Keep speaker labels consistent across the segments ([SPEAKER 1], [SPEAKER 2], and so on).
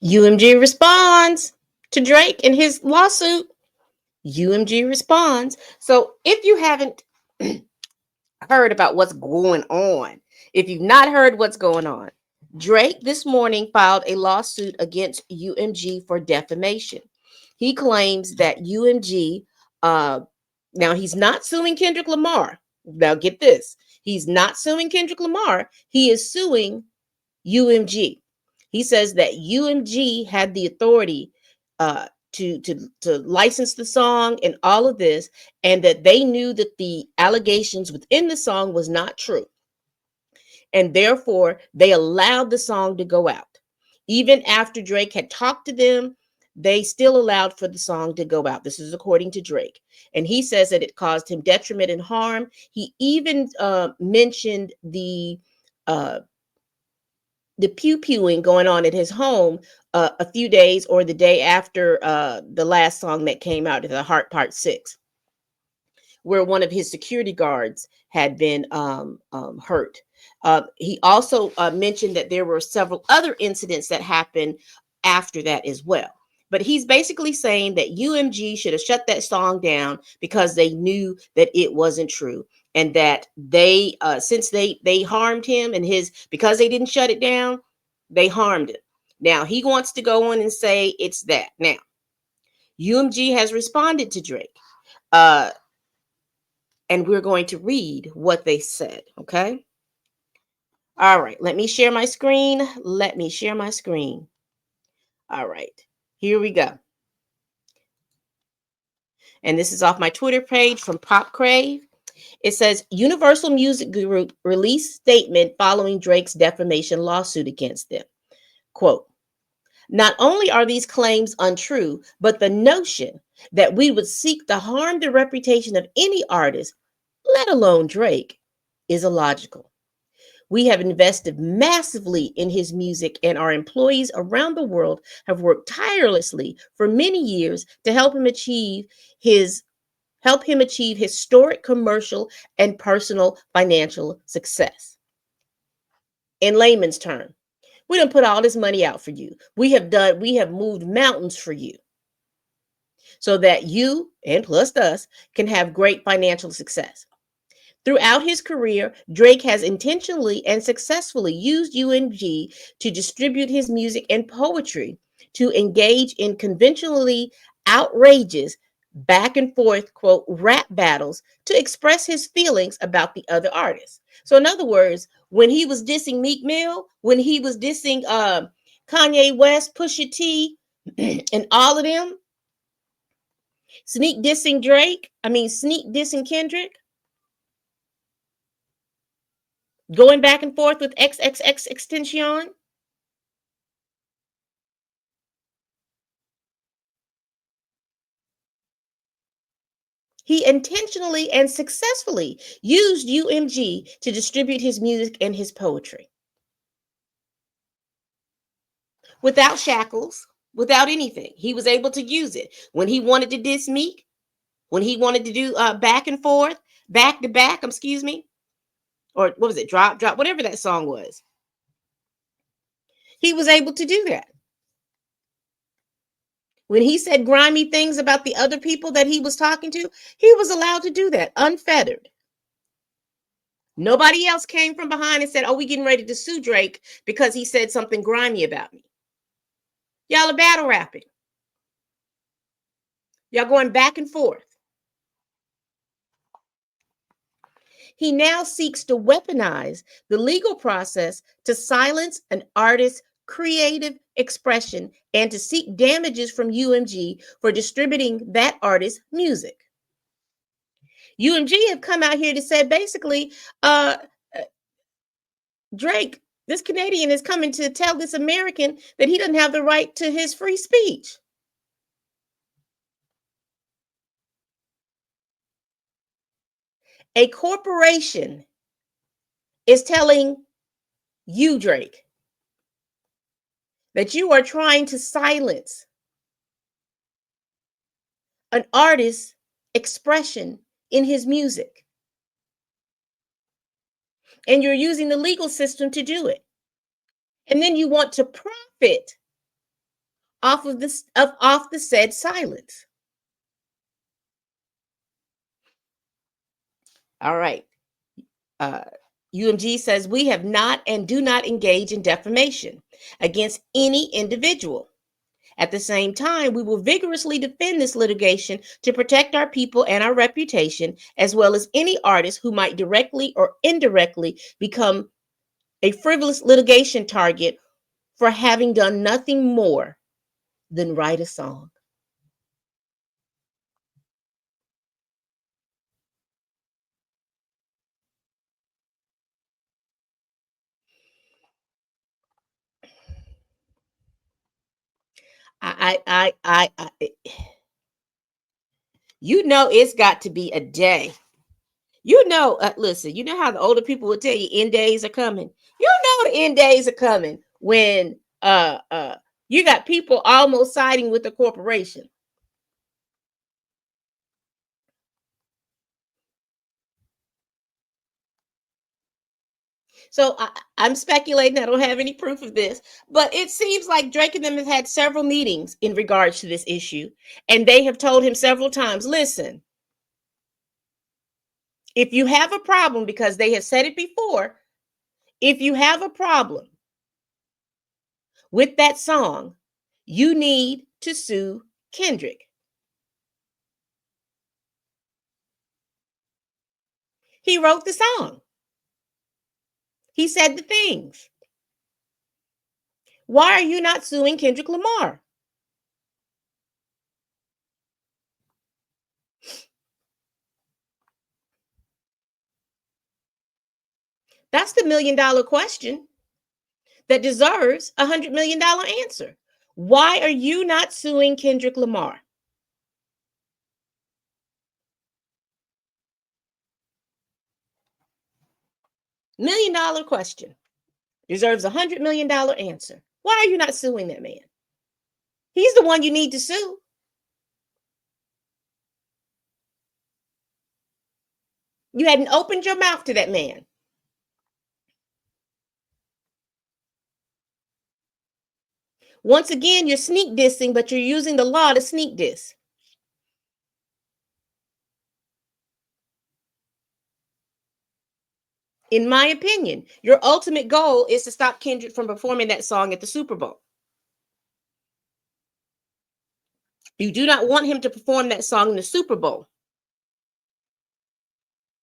[SPEAKER 1] UMG responds to Drake in his lawsuit. UMG responds. So if you haven't heard about what's going on, if you've not heard what's going on, Drake this morning filed a lawsuit against UMG for defamation. He claims that UMG, now he's not suing Kendrick Lamar. Now get this. He's not suing Kendrick Lamar. He is suing UMG. He says that UMG had the authority uh, to license the song and all of this, and that they knew that the allegations within the song was not true, and therefore they allowed the song to go out. Even after Drake had talked to them, they still allowed for the song to go out. This is according to Drake. And he says that it caused him detriment and harm. He even mentioned uh, the pew-pewing going on at his home a few days or the day after the last song that came out, The Heart Part 6, where one of his security guards had been hurt. He also mentioned that there were several other incidents that happened after that as well. But he's basically saying that UMG should have shut that song down because they knew that it wasn't true, and that they, since they harmed him and because they didn't shut it down, they harmed him. Now he wants to go on and say it's that. Now UMG has responded to Drake. And we're going to read what they said, okay? All right, let me share my screen. Let me share my screen. All right, here we go. And this is off my Twitter page from Pop Crave. It says, Universal Music Group released statement following Drake's defamation lawsuit against them. Quote, not only are these claims untrue, but the notion that we would seek to harm the reputation of any artist, let alone Drake, is illogical. We have invested massively in his music, and our employees around the world have worked tirelessly for many years to help him achieve historic commercial and personal financial success. In layman's terms, we done put all this money out for you. We have moved mountains for you so that you and plus us can have great financial success. Throughout his career, Drake has intentionally and successfully used UMG to distribute his music and poetry, to engage in conventionally outrageous back and forth, quote, rap battles to express his feelings about the other artists. So in other words, when he was dissing Meek Mill, when he was dissing Kanye West, Pusha T, and all of them, sneak dissing Kendrick, going back and forth with XXX Extension. He intentionally and successfully used UMG to distribute his music and his poetry without shackles, without anything. He was able to use it when he wanted to diss Meek, when he wanted to do back and forth, back to back, excuse me, or what was it, drop, whatever that song was. He was able to do that. When he said grimy things about the other people that he was talking to, he was allowed to do that, unfettered. Nobody else came from behind and said, oh, we getting ready to sue Drake because he said something grimy about me. Y'all are battle rapping. Y'all going back and forth. He now seeks to weaponize the legal process to silence an artist's creative expression and to seek damages from UMG for distributing that artist's music. UMG have come out here to say basically, Drake, this Canadian, is coming to tell this American that he doesn't have the right to his free speech. A corporation is telling you, Drake, that you are trying to silence an artist's expression in his music. And you're using the legal system to do it. And then you want to profit off the said silence. All right. Uh, UMG says we have not and do not engage in defamation against any individual. At the same time, we will vigorously defend this litigation to protect our people and our reputation, as well as any artist who might directly or indirectly become a frivolous litigation target for having done nothing more than write a song. You know, it's got to be a day. You know, listen, you know how the older people would tell you end days are coming. You know, the end days are coming when you got people almost siding with the corporation. So I'm speculating. I don't have any proof of this, but it seems like Drake and them have had several meetings in regards to this issue, and they have told him several times, listen, if you have a problem, because they have said it before, if you have a problem with that song, you need to sue Kendrick. He wrote the song. He said the things. Why are you not suing Kendrick Lamar? That's the $1 million question that deserves $100 million answer. Why are you not suing Kendrick Lamar? $1 million question deserves $100 million answer. Why are you not suing that man? He's the one you need to sue. You hadn't opened your mouth to that man. Once again, you're sneak dissing, but you're using the law to sneak diss. In my opinion, your ultimate goal is to stop Kendrick from performing that song at the Super Bowl. You do not want him to perform that song in the Super Bowl.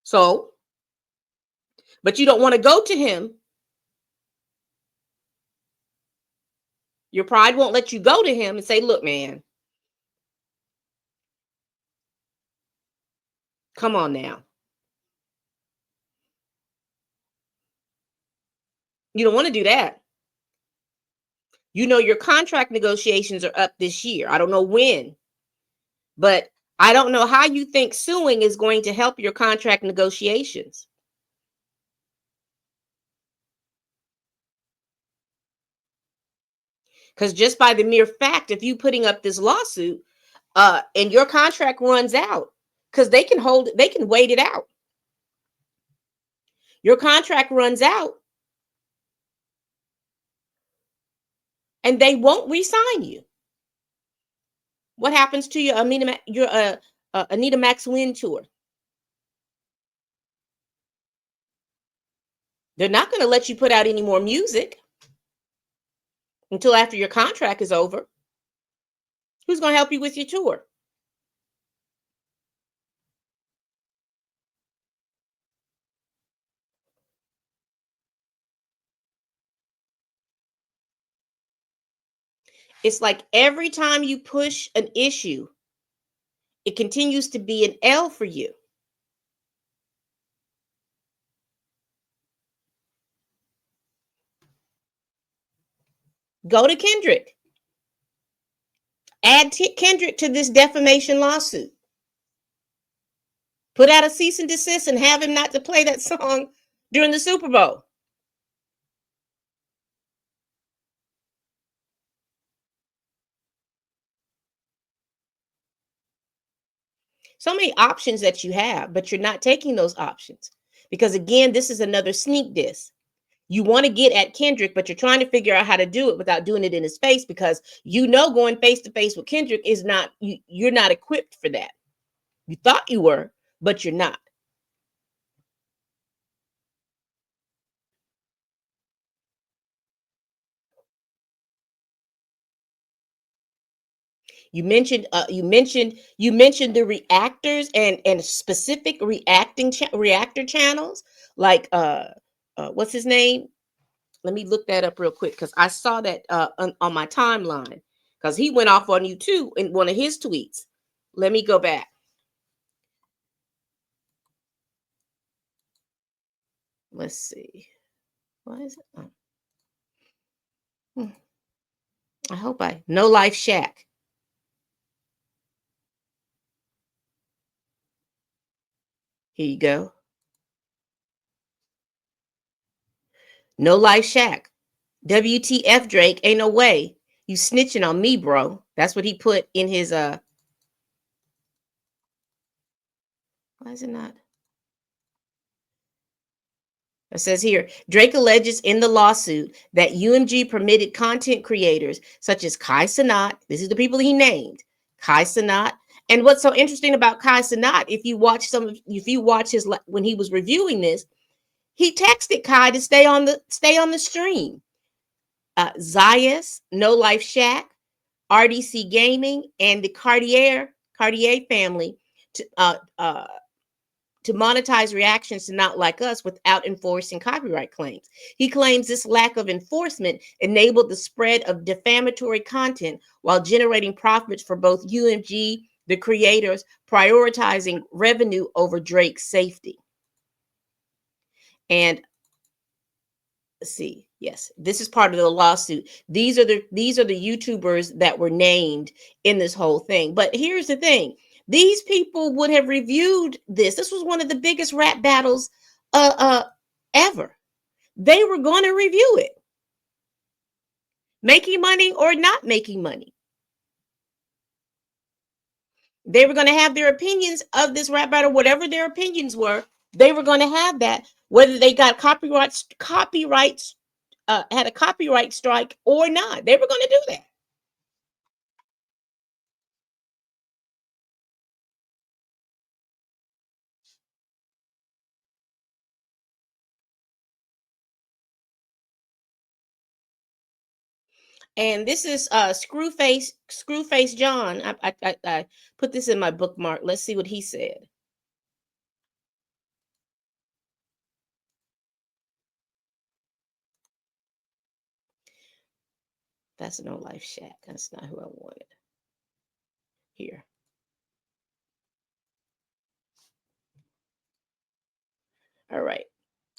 [SPEAKER 1] So, but you don't want to go to him. Your pride won't let you go to him and say, look, man, come on now. You don't want to do that. You know, your contract negotiations are up this year. I don't know when, but I don't know how you think suing is going to help your contract negotiations. Because just by the mere fact of you putting up this lawsuit, and your contract runs out, because they can hold it, they can wait it out. Your contract runs out, and they won't re-sign you. What happens to your Anita Max Win tour? They're not going to let you put out any more music until after your contract is over. Who's going to help you with your tour? It's like every time you push an issue, it continues to be an L for you. Go to Kendrick. Add Kendrick to this defamation lawsuit. Put out a cease and desist and have him not to play that song during the Super Bowl. So many options that you have, but you're not taking those options because, again, this is another sneak diss. You want to get at Kendrick, but you're trying to figure out how to do it without doing it in his face, because you know going face to face with Kendrick is not, you're not equipped for that. You thought you were, but you're not. You mentioned the reactors and specific reactor channels, like what's his name? Let me look that up real quick, because I saw that on my timeline, because he went off on you too in one of his tweets. Let me go back. Let's see. Why is it? I hope I No Life Shack. Here you go. No Life Shack. WTF Drake, ain't no way you snitching on me, bro. That's what he put in his why is it not? It says here, Drake alleges in the lawsuit that UMG permitted content creators such as Kai Cenat, this is the people he named, Kai Cenat. And what's so interesting about Kai Cenat, if you watch his, when he was reviewing this, he texted Kai to stay on the stream. Zayas, No Life Shack, RDC Gaming, and the Cartier family to monetize reactions to Not Like Us without enforcing copyright claims. He claims this lack of enforcement enabled the spread of defamatory content while generating profits for both UMG, the creators, prioritizing revenue over Drake's safety. And let's see, yes, this is part of the lawsuit. These are the YouTubers that were named in this whole thing. But here's the thing. These people would have reviewed this. This was one of the biggest rap battles ever. They were going to review it, making money or not making money. They were going to have their opinions of this rap battle, whatever their opinions were. They were going to have that, whether they got copyrights had a copyright strike or not. They were going to do that. And this is Screwface John. I put this in my bookmark. Let's see what he said. That's No Life Shack. That's not who I wanted. Here. All right.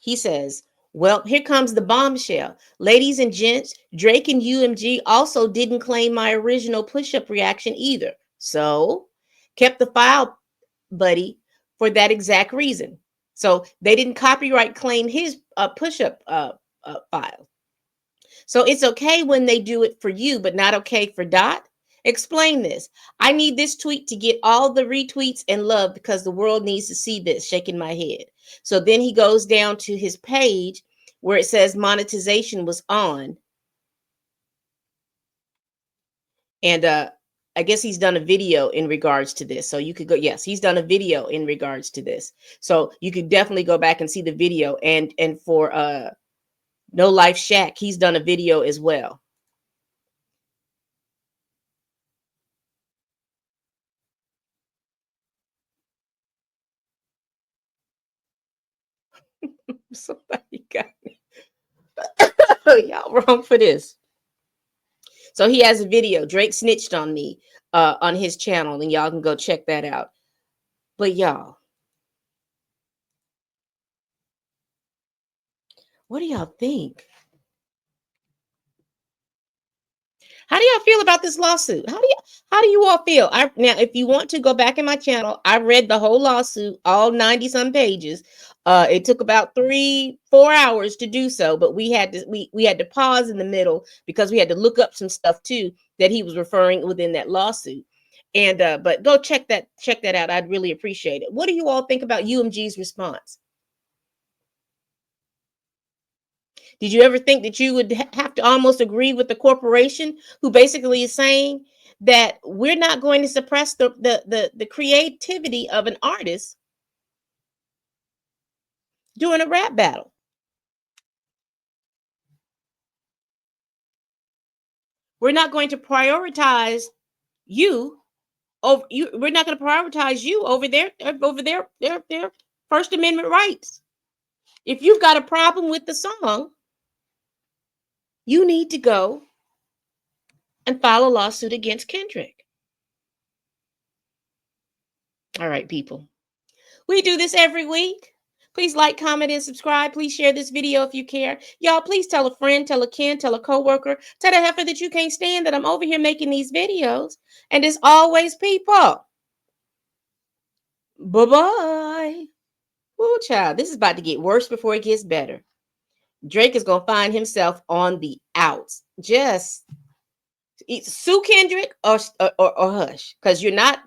[SPEAKER 1] He says, well, here comes the bombshell. Ladies and gents, Drake and UMG also didn't claim my original push-up reaction either. So, kept the file, buddy, for that exact reason. So, they didn't copyright claim his push-up file. So, it's okay when they do it for you, but not okay for Dot. Explain this. I need this tweet to get all the retweets and love because the world needs to see this. Shaking my head. So then he goes down to his page where it says monetization was on. And I guess he's done a video in regards to this. So you could go, yes, he's done a video in regards to this. So you could definitely go back and see the video. And for No Life Shack, he's done a video as well. Somebody got me. Y'all wrong for this. So he has a video. Drake snitched on me on his channel, and y'all can go check that out. But y'all, what do y'all think? How do y'all feel about this lawsuit? How do you all feel? Now, if you want to go back in my channel, I read the whole lawsuit, all 90 some pages. It took about 3-4 hours to do so, but we had to pause in the middle because we had to look up some stuff too that he was referring within that lawsuit. And but go check that out. I'd really appreciate it. What do you all think about UMG's response? Did you ever think that you would have to almost agree with the corporation who basically is saying that we're not going to suppress the creativity of an artist during a rap battle? We're not going to prioritize you over you. We're not going to prioritize you over their First Amendment rights. If you've got a problem with the song, you need to go and file a lawsuit against Kendrick. All right, people. We do this every week. Please like, comment, and subscribe. Please share this video if you care. Y'all, please tell a friend, tell a kin, tell a coworker, tell the heifer that you can't stand that I'm over here making these videos. And as always, people, bye-bye. Woo, child, this is about to get worse before it gets better. Drake is going to find himself on the outs. Just sue Kendrick or hush, because you're not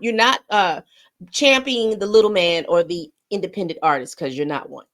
[SPEAKER 1] championing the little man or the independent artist, because you're not one.